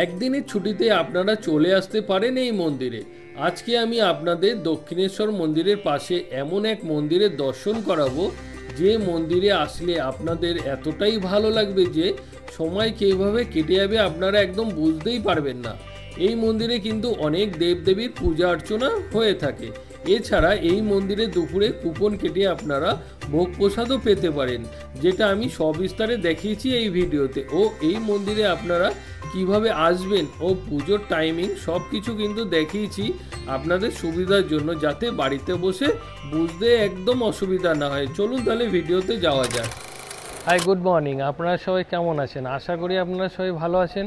একদিনের ছুটিতে আপনারা চলে আসতে পারেন এই মন্দিরে। আজকে আমি আপনাদের দক্ষিণেশ্বর মন্দিরের পাশে এমন এক মন্দিরের দর্শন করাবো, যে মন্দিরে আসলে আপনাদের এতটাই ভালো লাগবে যে সময় কীভাবে কেটে যাবে আপনারা একদম বুঝতেই পারবেন না। এই মন্দিরে কিন্তু অনেক দেবদেবীর পূজা অর্চনা হয়ে থাকে। এছাড়া এই মন্দিরে দুপুরে কুপন কেটে আপনারা ভোগ প্রসাদও পেতে পারেন, যেটা আমি সবিস্তারে দেখিয়েছি এই ভিডিওতে। ও এই মন্দিরে আপনারা কিভাবে আসবেন ও পুজোর টাইমিং সব কিছু কিন্তু দেখিয়েছি আপনাদের সুবিধার জন্য, যাতে বাড়িতে বসে বুঝতে একদম অসুবিধা না হয়। চলুন তাহলে ভিডিওতে যাওয়া যাক। Hi, good morning. আপনারা সবাই কেমন আছেন? আশা করি আপনারা সবাই ভালো আছেন।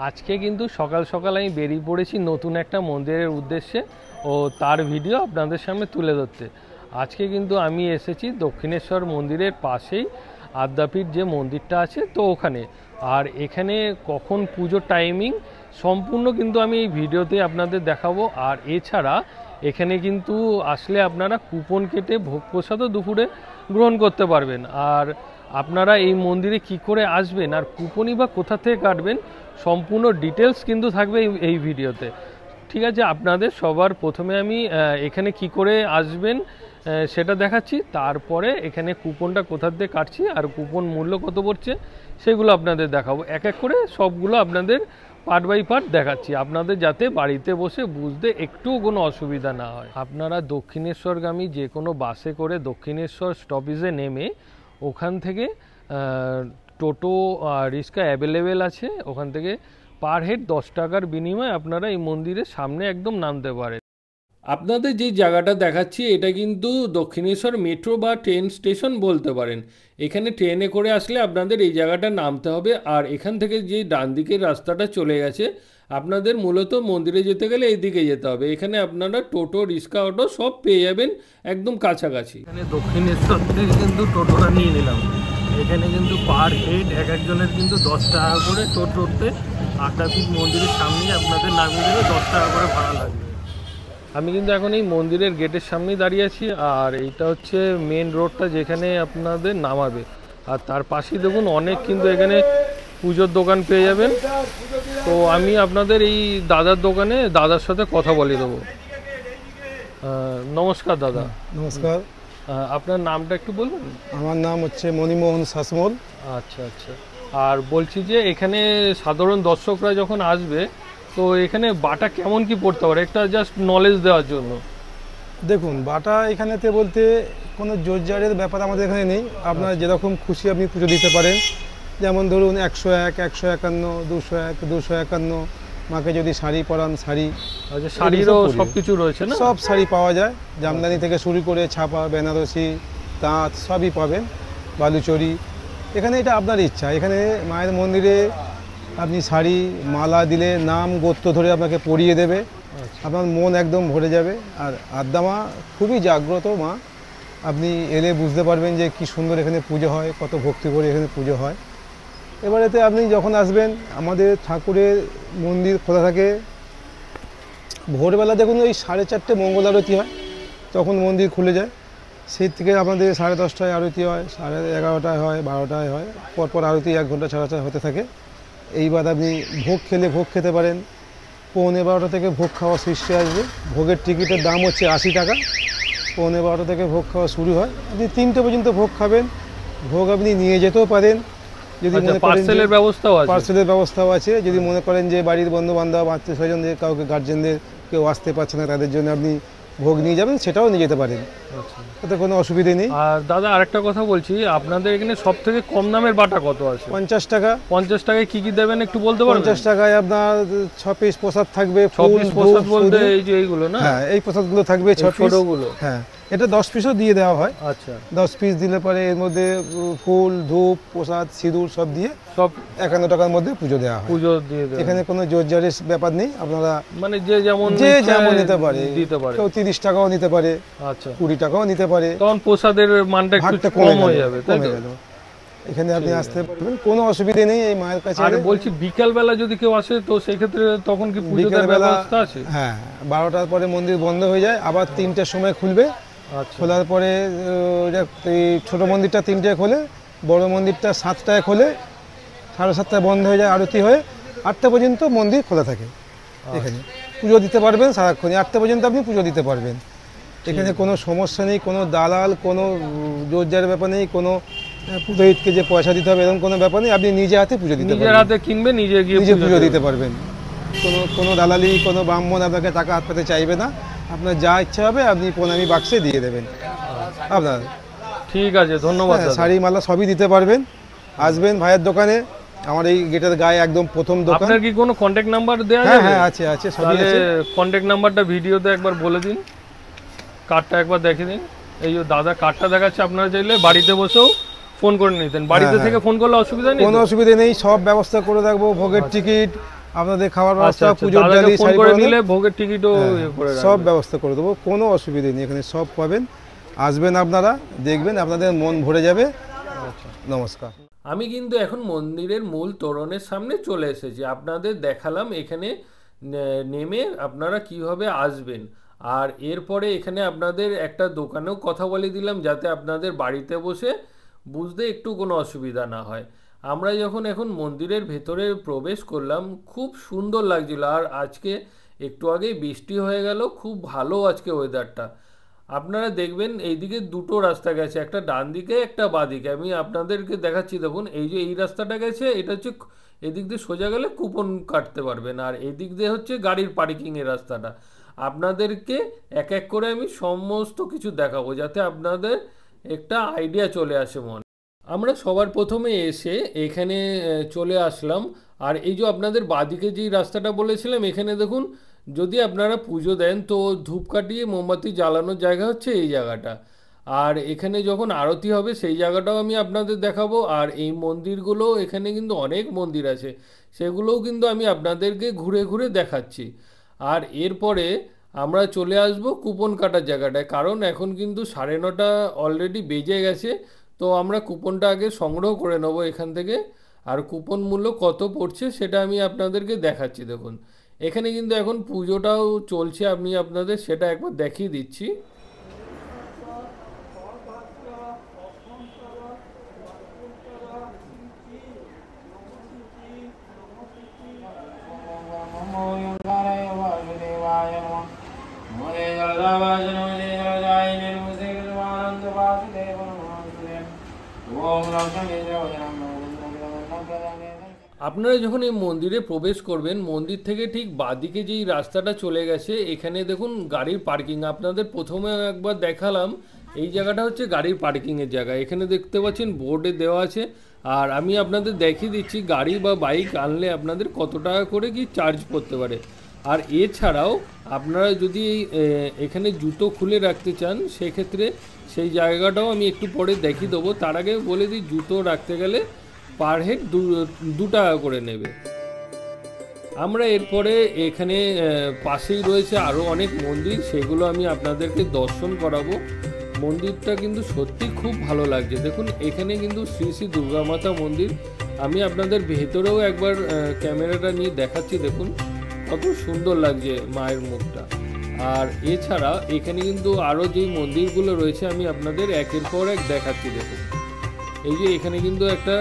আজকে কিন্তু সকাল সকাল আমি বেরিয়ে পড়েছি নতুন একটা মন্দিরের উদ্দেশ্যে ও তার ভিডিও আপনাদের সামনে তুলে ধরতে। আজকে কিন্তু আমি এসেছি দক্ষিণেশ্বর মন্দিরের পাশেই আদ্যাপীঠ যে মন্দিরটা আছে, তো ওখানে। আর এখানে কখন পুজোর টাইমিং সম্পূর্ণ কিন্তু আমি এই ভিডিওতে আপনাদের দেখাবো। আর এছাড়া এখানে কিন্তু আসলে আপনারা কুপন কেটে ভোগ প্রসাদও দুপুরে গ্রহণ করতে পারবেন। আর আপনারা এই মন্দিরে কি করে আসবেন আর কুপনই বা কোথা থেকে কাটবেন, সম্পূর্ণ ডিটেলস কিন্তু থাকবে এই ভিডিওতে। ঠিক আছে, আপনাদের সবার প্রথমে আমি এখানে কি করে আসবেন সেটা দেখাচ্ছি, তারপরে এখানে কুপনটা কোথা থেকে কাটছি আর কুপন মূল্য কত পড়ছে সেগুলো আপনাদের দেখাবো। এক এক করে সবগুলো আপনাদের পার্ট বাই পার্ট দেখাচ্ছি, আপনাদের যাতে বাড়িতে বসে বুঝতে একটুও কোনো অসুবিধা না হয়। আপনারা দক্ষিণেশ্বরগামী যে কোনো বাসে করে দক্ষিণেশ্বর স্টপেজে নেমে ওখান থেকে টোটো রিক্সা অ্যাভেলেবেল আছে, ওখান থেকে পার হেড 10 টাকার বিনিময়ে আপনারা এই মন্দিরের সামনে একদম নামতে পারেন। আপনাদের যে জায়গাটা দেখাচ্ছি এটা কিন্তু দক্ষিণেশ্বর মেট্রো বা ট্রেন স্টেশন বলতে পারেন। এখানে ট্রেনে করে আসলে আপনাদের এই জায়গাটা নামতে হবে। আর এখান থেকে যে ডান দিকের রাস্তাটা চলে গেছে, আপনাদের মূলত মন্দিরে যেতে গেলে এই দিকে যেতে হবে। এখানে আপনারা টোটো রিক্সা অটো সব পেয়ে যাবেন একদম কাছাকাছি। এখানে দক্ষিণেশ্বর থেকে কিন্তু টোটোটা নিয়ে নিলাম। এখানে কিন্তু পার হেড এক একজনের কিন্তু 10 টাকা করে টোটোতে আদ্যাপীঠ মন্দিরের সামনেই আপনাদের নামিয়ে দেবে, 10 টাকা করে ভাড়া লাগবে। আমি কিন্তু এখন এই মন্দিরের গেটের সামনেই দাঁড়িয়ে আছি। আর এইটা হচ্ছে মেন রোডটা যেখানে আপনাদের নামাবে। আর তার পাশেই দেখুন অনেক কিন্তু এখানে পুজোর দোকান পেয়ে যাবেন। তো আমি আপনাদের এই দাদার সাথে কথা বলে দেবো। নমস্কার দাদা। নমস্কার। আপনার নামটা একটু বলবেন? আমার নাম হচ্ছে মণিমোহন শাসমল। আচ্ছা আচ্ছা। আর বলছি যে এখানে সাধারণ দর্শকরা যখন আসবে, তো এখানে বাটা কেমন কি পড়তে পারে, একটা জাস্ট নলেজ দেওয়ার জন্য। দেখুন, বাটা এখানেতে বলতে কোনো জোরজারের ব্যাপার আমাদের এখানে নেই। আপনার যেরকম খুশি আপনি পুজো দিতে পারেন। যেমন ধরুন 101, 151, 201, 251। মাকে যদি শাড়ি পরান শাড়ি, আচ্ছা, শাড়িরও সব কিছু রয়েছে না? সব শাড়ি পাওয়া যায়, জামদানি থেকে শুরু করে ছাপা, বেনারসি, তাঁত সবই পাবেন, বালুচরি। এখানে এটা আপনার ইচ্ছা। এখানে মায়ের মন্দিরে আপনি শাড়ি মালা দিলে নাম গোত্র ধরে আপনাকে পরিয়ে দেবে, আপনার মন একদম ভরে যাবে। আর আদ্যামা খুবই জাগ্রত মা, আপনি এলে বুঝতে পারবেন যে কি সুন্দর এখানে পুজো হয়, কত ভক্তি করে এখানে পুজো হয়। এবারেতে আপনি যখন আসবেন, আমাদের ঠাকুরের মন্দির খোলা থাকে ভোরবেলা। দেখুন ওই 4:30 মঙ্গল আরতি হয়, তখন মন্দির খুলে যায়। সেই থেকে আমাদের 10:30টায় আরতি হয়, 11:30টায় হয়, 12টায় হয়, পরপর আরতি 1 ঘন্টা ছাড়া হতে থাকে। এইবার আপনি ভোগ খেতে পারেন। 11:15 থেকে ভোগ খাওয়া শীর্ষে আসবে। ভোগের টিকিটের দাম হচ্ছে 80 টাকা। 11:15 থেকে ভোগ খাওয়া শুরু হয়। আপনি 3টে পর্যন্ত ভোগ খাবেন। ভোগ আপনি নিয়ে যেতেও পারেন, যদি মনে করেন পার্সেলের ব্যবস্থাও আছে। যদি মনে করেন যে বাড়ির বন্ধু বান্ধব, আত্মীয় স্বজনদের কাউকে, গার্জেনদের কেউ আসতে পারছে না, তাদের জন্য আপনি ভোগ নিয়ে যাবেন, সেটাও নিয়ে যেতে পারেন। তাতে কোনো অসুবিধে নেই। আর দাদা আরেকটা কথা বলছি, আপনাদের এখানে সব থেকে কম দামের বাটা কত আছে? 50 টাকা। 50 টাকায় কি কি দেবেন একটু বলতে পারবেন? 50 টাকায় আপনার 6 পিস প্রসাদ থাকবে। 6 পিস প্রসাদ বলতে এই যে এইগুলো না? হ্যাঁ, এই প্রসাদগুলো থাকবে 6 পিস। ছোটগুলো? হ্যাঁ, এটা 10 পিসও দিয়ে দেওয়া হয়। আচ্ছা, 10 পিস দিলে পরে এর মধ্যে ফুল, ধূপ, প্রসাদ, সিঁদুর সব দিয়ে সব 51 টাকার মধ্যে পুজো দেওয়া হয়। পুজো দিয়ে দেওয়া। এখানে কোনো জোরজারের ব্যাপার নেই। আপনারা মানে যে যেমন নিতে পারে, দিতে পারে। কেউ 30 টাকাও নিতে পারে, আচ্ছা 20 টাকাও নিতে পারে। তখন প্রসাদের মানটা একটু কম হয়ে যাবে, তাই তো? এখানে আপনি আসতে পারবেন, কোনো অসুবিধা নেই এই মায়ের কাছে। আর বলছি বিকাল বেলা যদি কেউ আসে, তো সেই ক্ষেত্রে তখন কি পুজোর ব্যবস্থা আছে? হ্যাঁ, 12টার পরে মন্দির বন্ধ হয়ে যায়, আবার 3টার সময় খুলবে। খোলার পরে ছোট মন্দিরটা 3টায় খোলে, বড় মন্দিরটা 7টায় খোলে, 7:30টায় বন্ধ হয়ে যায় আরতি হয়ে। 8টা পর্যন্ত মন্দির খোলা থাকে। এখানে পুজো দিতে পারবেন সারাক্ষণই, 8টা পর্যন্ত আপনি পুজো দিতে পারবেন। এখানে কোনো সমস্যা নেই, কোনো দালাল, কোনো জোরজার ব্যাপার নেই, কোনো পুরোহিতকে যে পয়সা দিতে হবে এরকম কোনো ব্যাপার নেই। আপনি নিজে হাতে পুজো দিতে পারবেন, নিজের হাতে কিনবে, নিজে গিয়ে নিজে পুজো দিতে পারবেন। কোনো দালালি, কোনো ব্রাহ্মণ আপনাকে টাকা হাত পাতে চাইবে না। আপনার যা ইচ্ছা হবে আপনি প্রণামী বাক্সে দিয়ে দেবেন আপনার। ঠিক আছে, ধন্যবাদ। শাড়ি মালা সবই দিতে পারবেন। আসবেন ভাইয়ের দোকানে, আমার এই গেটের গায়ে একদম প্রথম দোকান। আপনার কি কোনো কন্ট্যাক্ট নাম্বার দেওয়া হ্যাঁ যাবে? হ্যাঁ আছে আছে, সবই আছে। কন্ট্যাক্ট নাম্বারটা ভিডিওতে একবার বলে দিন, কার্ডটা একবার দেখে দিন। এই যে দাদা কার্ডটা দেখাচ্ছে, আপনারা চাইলে বাড়িতে বসেও ফোন করে নিতেন। বাড়িতে থেকে ফোন করলে অসুবিধা নেই? কোনো অসুবিধা নেই, সব ব্যবস্থা করে রাখবো। ভোগের টিকিট, আপনাদের খাবার ব্যবস্থা, পুজোর দাদাকে ডালি, ফোন শাড়ি করে পরানো, নিলে ভোগের টিকিটও করে সব রাখবেন। ব্যবস্থা করে দেবো। কোনো অসুবিধা নেই, এখানে সব পাবেন। আসবেন আপনারা, দেখবেন আপনাদের মন ভরে যাবে। নমস্কার। আমি কিন্তু এখন মন্দিরের মূল তোরণের সামনে চলে এসেছি। আপনাদের দেখালাম এখানে নেমে আপনারা কিভাবে আসবেন। আর এরপরে এখানে আপনাদের একটা দোকানেও কথা বলে দিলাম, যাতে আপনাদের বাড়িতে বসে বুঝতে একটু কোনো অসুবিধা না হয়। আমরা যখন এখন মন্দিরের ভেতরে প্রবেশ করলাম, খুব সুন্দর লাগছিল। আর আজকে একটু আগেই বৃষ্টি হয়ে গেল, খুব ভালো আজকে ওয়েদারটা। আপনারা দেখবেন এইদিকে দুটো রাস্তা গেছে, একটা ডান দিকে একটা বাঁ দিকে। আমি আপনাদেরকে দেখাচ্ছি, দেখুন এই যে এই রাস্তাটা গেছে, এটা হচ্ছে এদিক দিয়ে সোজা গেলে কুপন কাটতে পারবেন। আর এদিক দিয়ে হচ্ছে গাড়ির পার্কিংয়ের রাস্তাটা। আপনাদেরকে এক এক করে আমি সমস্ত কিছু দেখাবো, যাতে আপনাদের একটা আইডিয়া চলে আসে মনে। আমরা সবার প্রথমে এসে এখানে চলে আসলাম। আর এই যে আপনাদের বাঁদিকে যেই রাস্তাটা বলেছিলাম, এখানে দেখুন, যদি আপনারা পুজো দেন তো ধূপকাঠি মোমবাতি জ্বালানোর জায়গা হচ্ছে এই জায়গাটা। আর এখানে যখন আরতি হবে সেই জায়গাটাও আমি আপনাদের দেখাবো। আর এই মন্দিরগুলো, এখানে কিন্তু অনেক মন্দির আছে, সেগুলোও কিন্তু আমি আপনাদেরকে ঘুরে ঘুরে দেখাচ্ছি। আর এরপরে আমরা চলে আসব কুপন কাটার জায়গাটায়, কারণ এখন কিন্তু 9:30 অলরেডি বেজে গেছে। তো আমরা কুপনটা আগে সংগ্রহ করে নেবো এখান থেকে। আর কুপন মূল্য কত পড়ছে সেটা আমি আপনাদেরকে দেখাচ্ছি। দেখুন এখানে কিন্তু এখন পুজোটাও চলছে, আমি আপনাদের সেটা একবার দেখিয়ে দিচ্ছি। আপনারা যখন এই মন্দিরে প্রবেশ করবেন, মন্দির থেকে ঠিক বাঁদিকে যেই রাস্তাটা চলে গেছে, এখানে দেখুন গাড়ির পার্কিং। আপনাদের প্রথমে একবার দেখালাম, এই জায়গাটা হচ্ছে গাড়ির পার্কিংয়ের জায়গা। এখানে দেখতে পাচ্ছেন বোর্ডে দেওয়া আছে। আর আমি আপনাদের দেখিয়ে দিচ্ছি গাড়ি বা বাইক আনলে আপনাদের কত টাকা করে কি চার্জ পড়তে পারে। আর এছাড়াও আপনারা যদি এখানে জুতো খুলে রাখতে চান, সেক্ষেত্রে সেই জায়গাটাও আমি একটু পরে দেখিয়ে দেবো। তার আগে বলে দিই, জুতো রাখতে গেলে পার হেড 2 টাকা করে নেবে। আমরা এরপরে এখানে পাশেই রয়েছে আরও অনেক মন্দির, সেগুলো আমি আপনাদেরকে দর্শন করাবো। মন্দিরটা কিন্তু সত্যি খুব ভালো লাগছে। দেখুন এখানে কিন্তু শ্রী শ্রী দুর্গা মাতা মন্দির। আমি আপনাদের ভেতরেও একবার ক্যামেরাটা নিয়ে দেখাচ্ছি। দেখুন কত সুন্দর লাগছে মায়ের মুখটা। আর এছাড়া এখানে কিন্তু আরও যেই মন্দিরগুলো রয়েছে আমি আপনাদের একের পর এক দেখাচ্ছি। দেখুন এই যে এখানে কিন্তু একটা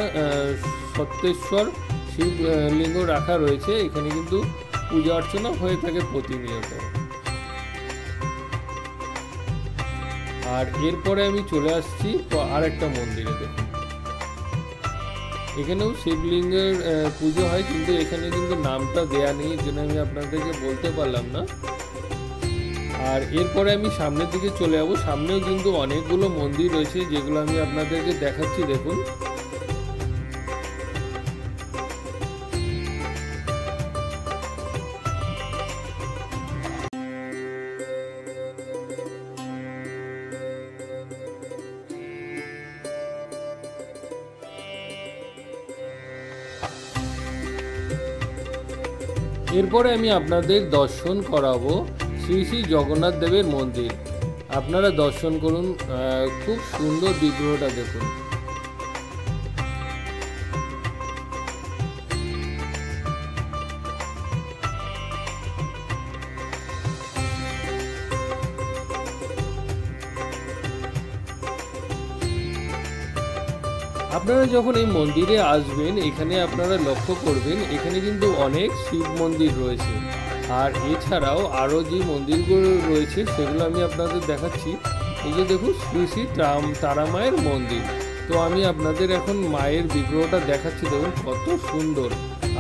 সত্যেশ্বর শিবলিঙ্গ রাখা রয়েছে, এখানে কিন্তু পূজা অর্চনা হয়ে থাকে প্রতিনিয়ত। আর এরপরে আমি চলে আসছি আর একটা মন্দিরে। দেখুন এখানেও শিবলিঙ্গের পুজো হয়, কিন্তু এখানে কিন্তু নামটা দেয়া নেই, এই জন্য আমি আপনাদেরকে বলতে পারলাম না। আর এরপরে আমি সামনের দিকে চলে যাবো। সামনেও কিন্তু অনেকগুলো মন্দির রয়েছে, যেগুলো আমি আপনাদেরকে দেখাচ্ছি। দেখুন এরপরে আমি আপনাদের দর্শন করাবো শ্রী শ্রী জগন্নাথ দেবের মন্দির। আপনারা দর্শন করুন, খুব সুন্দর বিগ্রহটা দেখুন। আপনারা যখন এই মন্দিরে আসবেন এখানে আপনারা লক্ষ্য করবেন এখানে কিন্তু অনেক শিব মন্দির রয়েছে। আর এছাড়াও আরও যে মন্দিরগুলো রয়েছে সেগুলো আমি আপনাদের দেখাচ্ছি। এই যে দেখুন শ্রী শ্রী তারা মায়ের মন্দির। তো আমি আপনাদের এখন মায়ের বিগ্রহটা দেখাচ্ছি, দেখুন কত সুন্দর।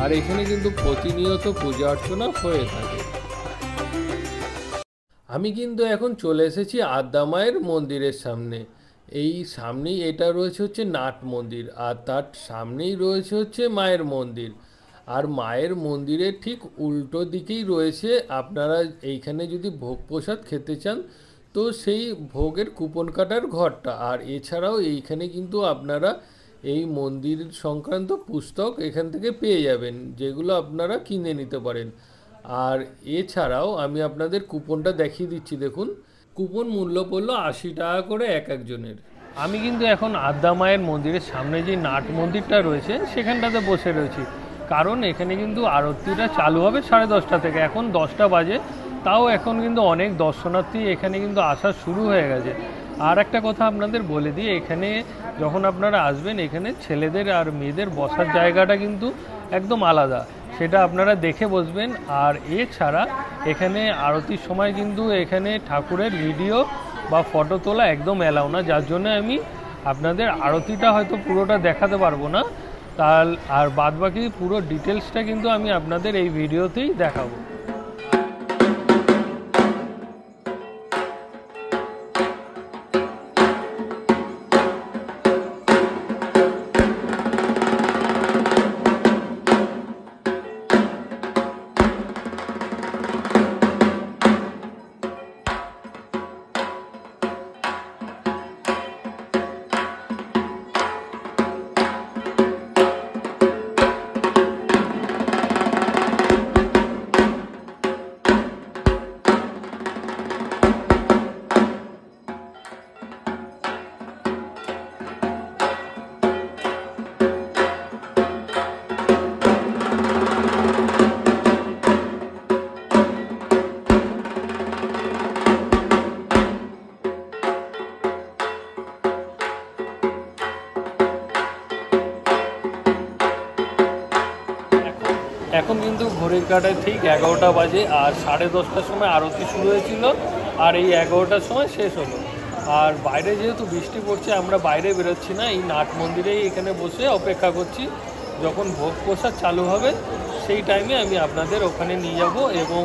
আর এখানে কিন্তু প্রতিনিয়ত পূজা অর্চনা হয়ে থাকে। আমি কিন্তু এখন চলে এসেছি আদ্যা মায়ের মন্দিরের সামনে। এই সামনেই এটা রয়েছে হচ্ছে নাট মন্দির, আর তার সামনেই রয়েছে হচ্ছে মায়ের মন্দির। আর মায়ের মন্দিরের ঠিক উল্টো দিকেই রয়েছে, আপনারা এইখানে যদি ভোগ প্রসাদ খেতে চান তো সেই ভোগের কুপন কাটার ঘরটা। আর এছাড়াও এইখানে কিন্তু আপনারা এই মন্দির সংক্রান্ত পুস্তক এখান থেকে পেয়ে যাবেন, যেগুলো আপনারা কিনে নিতে পারেন। আর এছাড়াও আমি আপনাদের কুপনটা দেখিয়ে দিচ্ছি, দেখুন কুপন মূল্য পড়লো 80 টাকা করে এক একজনের। আমি কিন্তু এখন আদ্যা মায়ের মন্দিরের সামনে যে নাট মন্দিরটা রয়েছে সেখানটাতে বসে রয়েছি, কারণ এখানে কিন্তু আরতিটা চালু হবে 10:30 থেকে। এখন 10টা বাজে, তাও এখন কিন্তু অনেক দর্শনার্থী এখানে কিন্তু আসা শুরু হয়ে গেছে। আর একটা কথা আপনাদের বলে দিই, এখানে যখন আপনারা আসবেন এখানে ছেলেদের আর মেয়েদের বসার জায়গাটা কিন্তু একদম আলাদা, সেটা আপনারা দেখে বসবেন। আর এছাড়া এখানে আরতির সময় কিন্তু এখানে ঠাকুরের ভিডিও বা ফটো তোলা একদম অ্যালাউ না, যার জন্য আমি আপনাদের আরতিটা হয়তো পুরোটা দেখাতে পারবো না। আর বাদবাকি পুরো ডিটেলসটা কিন্তু আমি আপনাদের এই ভিডিওতেই দেখাবো। এখন কিন্তু ঘড়ির কাঁটায় ঠিক 11টা বাজে, আর 10:30টার সময় আরতি শুরু হয়েছিল, আর এই 11টার সময় শেষ হলো। আর বাইরে যেহেতু বৃষ্টি পড়ছে আমরা বাইরে বেরোচ্ছি না, এই নাট মন্দিরেই এখানে বসে অপেক্ষা করছি। যখন ভোগ প্রসাদ চালু হবে সেই টাইমে আমি আপনাদের ওখানে নিয়ে যাব এবং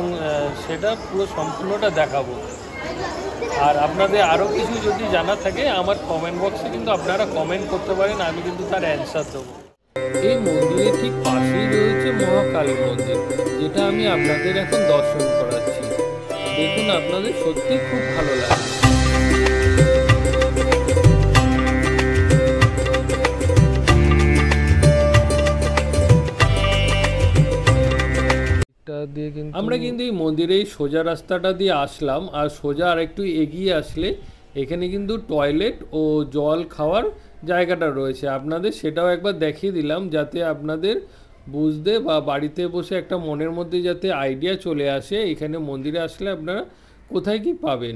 সেটা পুরো সম্পূর্ণটা দেখাবো। আর আপনাদের আরও কিছু যদি জানা থাকে আমার কমেন্ট বক্সে কিন্তু আপনারা কমেন্ট করতে পারেন, আমি কিন্তু তার অ্যান্সার দেবো। এই মন্দিরের ঠিক পাশেই রয়েছে মহাকালী মন্দির, যেটা আমি আপনাদের এখন দর্শন করাচ্ছি। দেখুন আপনাদের সত্যি খুব ভালো লাগবে। আমরা কিন্তু এই মন্দিরে সোজা রাস্তাটা দিয়ে আসলাম, আর সোজা আর একটু এগিয়ে আসলে এখানে কিন্তু টয়লেট ও জল খাওয়ার জায়গাটা রয়েছে। আপনাদের সেটাও একবার দেখিয়ে দিলাম, যাতে আপনাদের বুঝতে বা বাড়িতে বসে একটা মনের মধ্যে যাতে আইডিয়া চলে আসে এখানে মন্দিরে আসলে আপনারা কোথায় কি পাবেন।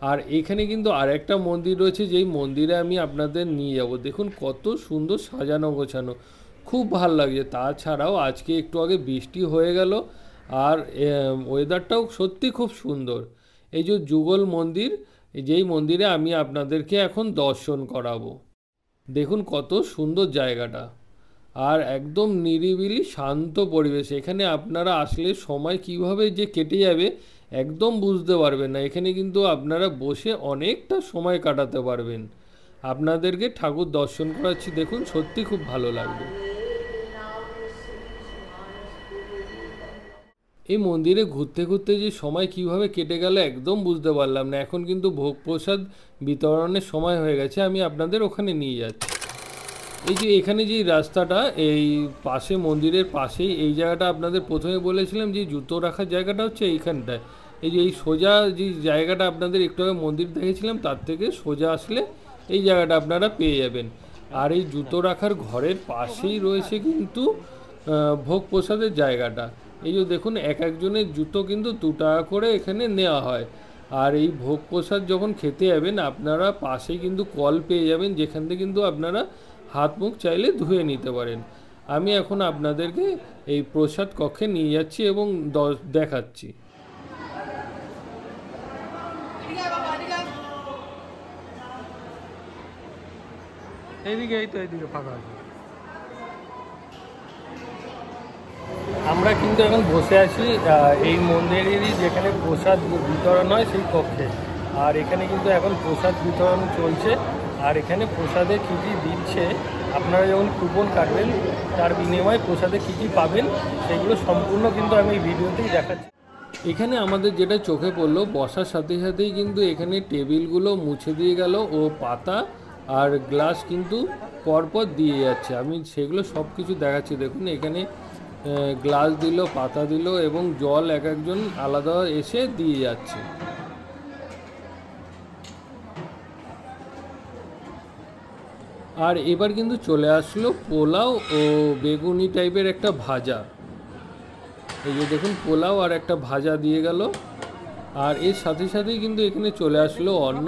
আর এখানে কিন্তু আর একটা মন্দির রয়েছে, যেই মন্দিরে আমি আপনাদের নিয়ে যাব। দেখুন কত সুন্দর সাজানো গোছানো, খুব ভালো লাগছে। তাছাড়াও আজকে একটু আগে বৃষ্টি হয়ে গেল, আর ওয়েদারটাও সত্যি খুব সুন্দর। এই যে যুগল মন্দির, যেই মন্দিরে আমি আপনাদেরকে এখন দর্শন করাবো। দেখুন কত সুন্দর জায়গাটা, আর একদম নিরিবিলি শান্ত পরিবেশ। এখানে আপনারা আসলে সময় কিভাবে যে কেটে যাবে একদম বুঝতে পারবেন না। এখানে কিন্তু আপনারা বসে অনেকটা সময় কাটাতে পারবেন। আপনাদেরকে ঠাকুর দর্শন করাচ্ছি, দেখুন সত্যি খুব ভালো লাগবে। এই মন্দিরে ঘুরতে ঘুরতে যে সময় কিভাবে কেটে গেল একদম বুঝতে পারলাম না। এখন কিন্তু ভোগ প্রসাদ বিতরণের সময় হয়ে গেছে, আমি আপনাদের ওখানে নিয়ে যাচ্ছি। এই যে এখানে যে রাস্তাটা, এই পাশে মন্দিরের পাশেই এই জায়গাটা আপনাদের প্রথমে বলেছিলাম যে জুতো রাখার জায়গাটা হচ্ছে এইখানটায়। এই যে এই সোজা যে জায়গাটা আপনাদের একটু আগে মন্দির দেখেছিলাম তার থেকে সোজা আসলে এই জায়গাটা আপনারা পেয়ে যাবেন। আর এই জুতো রাখার ঘরের পাশেই রয়েছে কিন্তু ভোগ প্রসাদের জায়গাটা। এই যে দেখুন এক একজনের জুতো কিন্তু 2 টাকা করে এখানে নেওয়া হয়। আর এই ভোগ প্রসাদ যখন খেতে যাবেন আপনারা পাশেই কিন্তু কল পেয়ে যাবেন, যেখান থেকে কিন্তু আপনারা হাত মুখ চাইলে ধুয়ে নিতে পারেন। আমি এখন আপনাদেরকে এই প্রসাদ কক্ষে নিয়ে যাচ্ছি এবং দেখাচ্ছি। এইদিকে ফাঁকা আছে। আমরা কিন্তু এখন বসে আছি এই মন্দিরেরই যেখানে প্রসাদ বিতরণ হয় সেই কক্ষে। আর এখানে কিন্তু এখন প্রসাদ বিতরণ চলছে। আর এখানে প্রসাদে কী কী দিচ্ছে, আপনারা যখন কুপন কাটবেন তার বিনিময়ে প্রসাদে কী কী পাবেন সেগুলো সম্পূর্ণ কিন্তু আমি এই ভিডিওতেই দেখাচ্ছি। এখানে আমাদের যেটা চোখে পড়লো, বসার সাথে সাথেই কিন্তু এখানে টেবিলগুলো মুছে দিয়ে গেল ও পাতা আর গ্লাস কিন্তু পরপর দিয়ে যাচ্ছে। আমি সেগুলো সব কিছু দেখাচ্ছি। দেখুন এখানে গ্লাস দিল, পাতা দিল এবং জল এক একজন আলাদা এসে দিয়ে যাচ্ছে। আর এবার কিন্তু চলে আসলো পোলাও ও বেগুনি টাইপের একটা ভাজা। এই যে দেখুন পোলাও আর একটা ভাজা দিয়ে গেল। আর এর সাথে সাথেই কিন্তু এখানে চলে আসলো অন্ন।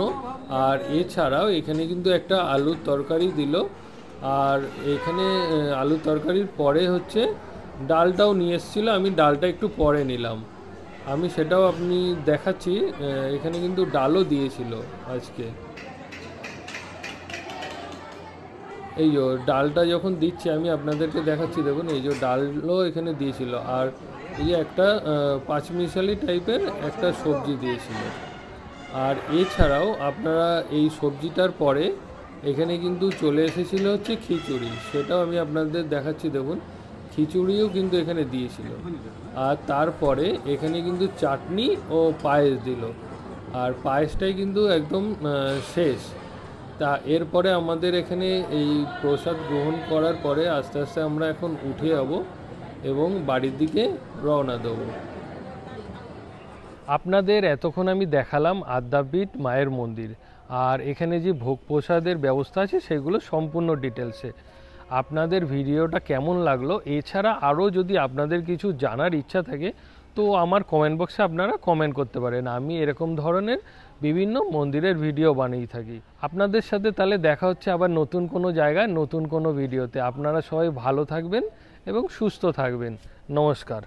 আর এছাড়াও এখানে কিন্তু একটা আলুর তরকারি দিল। আর এখানে আলুর তরকারির পরে হচ্ছে ডালটাও নিয়ে এসেছিলো, আমি ডালটা একটু পরে নিলাম, আমি সেটাও আপনি দেখাচ্ছি। এখানে কিন্তু ডালও দিয়েছিল আজকে। এই যে ডালটা যখন দিচ্ছে আমি আপনাদেরকে দেখাচ্ছি, দেখুন এই যে ডালও এখানে দিয়েছিল। আর এই যে একটা পাঁচমিশালি টাইপের একটা সবজি দিয়েছিল। আর এছাড়াও আপনারা এই সবজিটার পরে এখানে কিন্তু চলে এসেছিল হচ্ছে খিচুড়ি, সেটাও আমি আপনাদের দেখাচ্ছি। দেখুন খিচুড়িও কিন্তু এখানে দিয়েছিল। আর তারপরে এখানে কিন্তু চাটনি ও পায়েস দিল। আর পায়েসটাই কিন্তু একদম শেষ। তা এরপরে আমাদের এখানে এই প্রসাদ গ্রহণ করার পরে আস্তে আস্তে আমরা এখন উঠে যাব এবং বাড়ির দিকে রওনা দেব। আপনাদের এতক্ষণ আমি দেখালাম আদ্যাপীঠ মায়ের মন্দির। আর এখানে যে ভোগ প্রসাদের ব্যবস্থা আছে সেগুলো সম্পূর্ণ ডিটেলসে। আপনাদের ভিডিওটা কেমন লাগলো, এছাড়া আরও যদি আপনাদের কিছু জানার ইচ্ছা থাকে তো আমার কমেন্ট বক্সে আপনারা কমেন্ট করতে পারেন। আমি এরকম ধরনের বিভিন্ন মন্দিরের ভিডিও বানিয়ে থাকি। আপনাদের সাথে তাহলে দেখা হচ্ছে আবার নতুন কোনো জায়গায় নতুন কোনো ভিডিওতে। আপনারা সবাই ভালো থাকবেন এবং সুস্থ থাকবেন। নমস্কার।